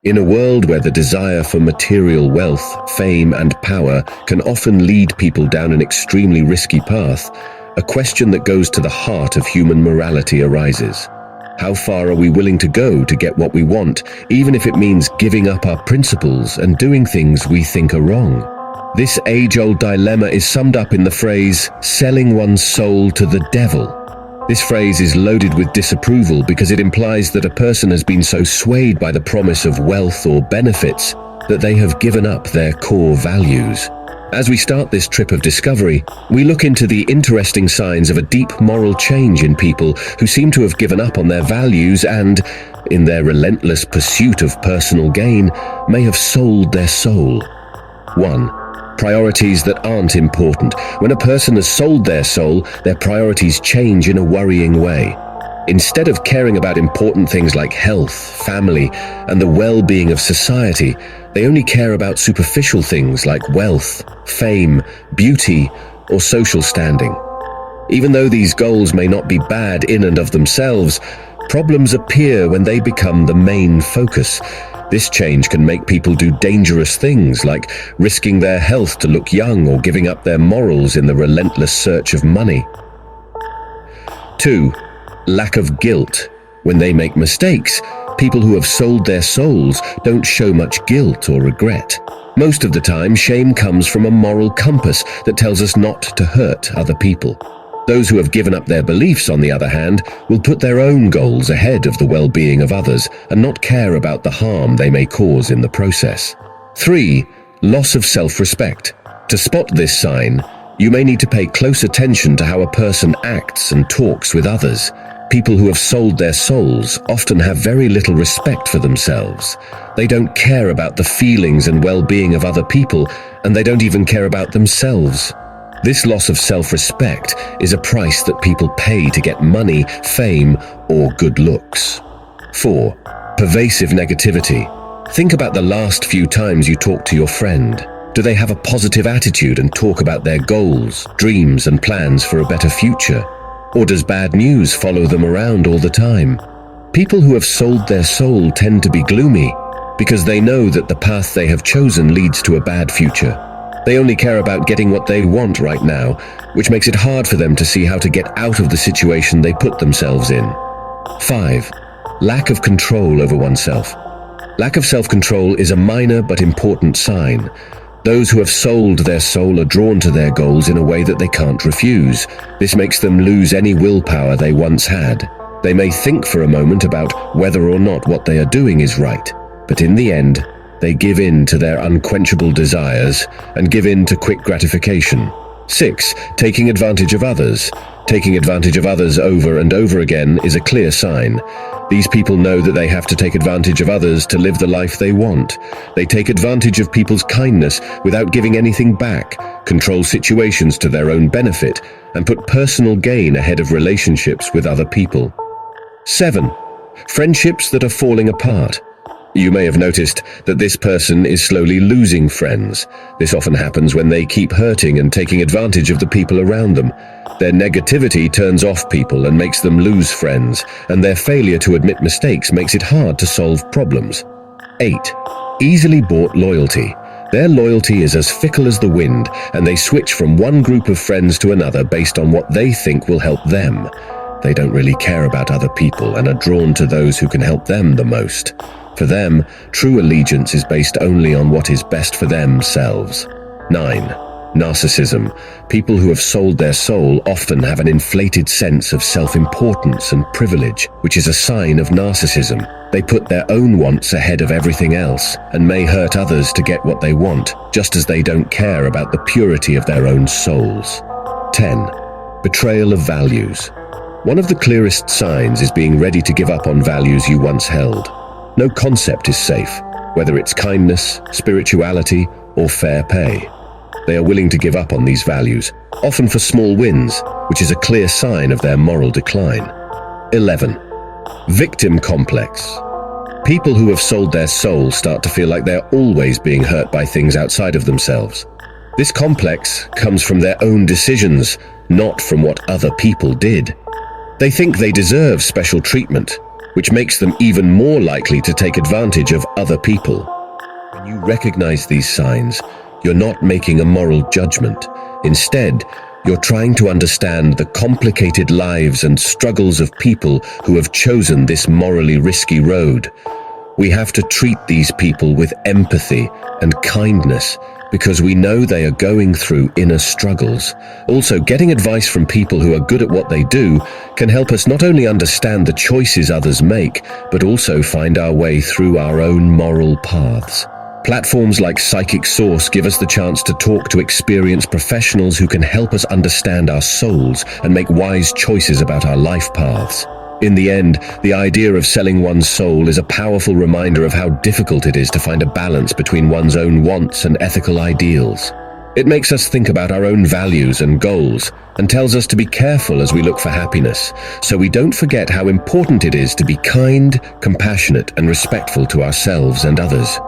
In a world where the desire for material wealth, fame, and power can often lead people down an extremely risky path, a question that goes to the heart of human morality arises. How far are we willing to go to get what we want, even if it means giving up our principles and doing things we think are wrong? This age-old dilemma is summed up in the phrase, selling one's soul to the devil. This phrase is loaded with disapproval because it implies that a person has been so swayed by the promise of wealth or benefits that they have given up their core values. As we start this trip of discovery, we look into the interesting signs of a deep moral change in people who seem to have given up on their values and, in their relentless pursuit of personal gain, may have sold their soul. 1. Priorities that aren't important. When a person has sold their soul, their priorities change in a worrying way. Instead of caring about important things like health, family, and the well-being of society, they only care about superficial things like wealth, fame, beauty, or social standing. Even though these goals may not be bad in and of themselves, problems appear when they become the main focus. This change can make people do dangerous things like risking their health to look young or giving up their morals in the relentless search of money. 2. Lack of guilt. When they make mistakes, people who have sold their souls don't show much guilt or regret. Most of the time, shame comes from a moral compass that tells us not to hurt other people. Those who have given up their beliefs, on the other hand, will put their own goals ahead of the well-being of others and not care about the harm they may cause in the process. 3. Loss of self-respect. To spot this sign, you may need to pay close attention to how a person acts and talks with others. People who have sold their souls often have very little respect for themselves. They don't care about the feelings and well-being of other people, and they don't even care about themselves. This loss of self-respect is a price that people pay to get money, fame, or good looks. 4. Pervasive negativity. Think about the last few times you talked to your friend. Do they have a positive attitude and talk about their goals, dreams, and plans for a better future? Or does bad news follow them around all the time? People who have sold their soul tend to be gloomy because they know that the path they have chosen leads to a bad future. They only care about getting what they want right now, which makes it hard for them to see how to get out of the situation they put themselves in. 5. Lack of control over oneself. Lack of self-control is a minor but important sign. Those who have sold their soul are drawn to their goals in a way that they can't refuse. This makes them lose any willpower they once had. They may think for a moment about whether or not what they are doing is right, but in the end, they give in to their unquenchable desires and give in to quick gratification. 6. Taking advantage of others. Taking advantage of others over and over again is a clear sign. These people know that they have to take advantage of others to live the life they want. They take advantage of people's kindness without giving anything back, control situations to their own benefit, and put personal gain ahead of relationships with other people. 7. Friendships that are falling apart. You may have noticed that this person is slowly losing friends. This often happens when they keep hurting and taking advantage of the people around them. Their negativity turns off people and makes them lose friends, and their failure to admit mistakes makes it hard to solve problems. 8. Easily bought loyalty. Their loyalty is as fickle as the wind, and they switch from one group of friends to another based on what they think will help them. They don't really care about other people and are drawn to those who can help them the most. For them, true allegiance is based only on what is best for themselves. 9. Narcissism. People who have sold their soul often have an inflated sense of self-importance and privilege, which is a sign of narcissism. They put their own wants ahead of everything else and may hurt others to get what they want, just as they don't care about the purity of their own souls. 10. Betrayal of values. One of the clearest signs is being ready to give up on values you once held. No concept is safe, whether it's kindness, spirituality, or fair pay. They are willing to give up on these values, often for small wins, which is a clear sign of their moral decline. 11. Victim complex. People who have sold their soul start to feel like they're always being hurt by things outside of themselves. This complex comes from their own decisions, not from what other people did. They think they deserve special treatment, which makes them even more likely to take advantage of other people. When you recognize these signs, you're not making a moral judgment. Instead, you're trying to understand the complicated lives and struggles of people who have chosen this morally risky road. We have to treat these people with empathy and kindness because we know they are going through inner struggles. Also, getting advice from people who are good at what they do can help us not only understand the choices others make, but also find our way through our own moral paths. Platforms like Psychic Source give us the chance to talk to experienced professionals who can help us understand our souls and make wise choices about our life paths. In the end, the idea of selling one's soul is a powerful reminder of how difficult it is to find a balance between one's own wants and ethical ideals. It makes us think about our own values and goals and tells us to be careful as we look for happiness, so we don't forget how important it is to be kind, compassionate, and respectful to ourselves and others.